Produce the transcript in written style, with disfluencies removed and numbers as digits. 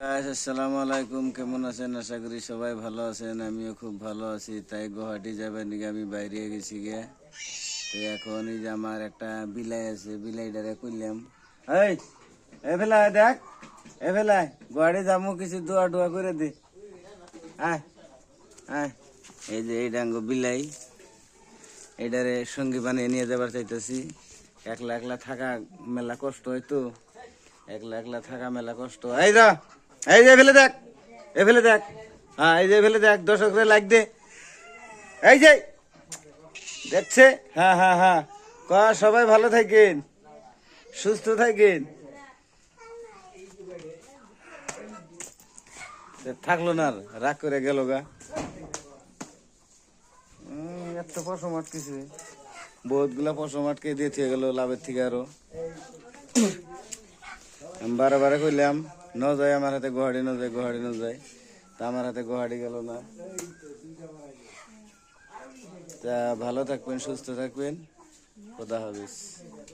আসসালামু আলাইকুম, কেমন আছেন? আশা করি সবাই ভালো আছেন। আমিও খুব ভালো আছি। তাই গুয়াহাটি যাবার নিয়ে আমি বাইরে গেছি গে। তো এখন এই যে আমার একটা বিলাই আছে, বিলাইটারে কইলাম, এই এ ফেলা দেখ, এ ফেলাই গুয়াহাটি যাবো, কিছু দোয়া টোয়া করে দে। আয় আয়, এই যে এই ডাঙ্গো বিলাই, এটারে সঙ্গী বানিয়ে নিয়ে যাবার চাইতেছি। একলা একলা থাকা মেলা কষ্ট হয়তো, একলা একলা থাকা মেলা কষ্ট। এই যা, এই যে ফেলে দেখ, এ ফেলে দেখ, হ্যাঁ এই যে ফেলে দেখ, দর্শকরা লাইক দে। এই যে দেখছে, হ্যাঁ হ্যাঁ হ্যাঁ, সবাই ভালো থাকেন, সুস্থ থাকেন। থাকলো না আর, রাগ করে গেল গা। একটা পশম আটকেছে, বহুত গুলা পশম আটকে দিয়ে গেল লাভের থেকে। আরো আমি বারে বারে কইলাম ন যায়, আমার হাতে গুয়াহাটি ন যায়, গুয়াহাটি ন যায়, তা আমার হাতে গুয়াহাটি গেল না। তা ভালো থাকবেন, সুস্থ থাকবেন, খোদা হাফেজ।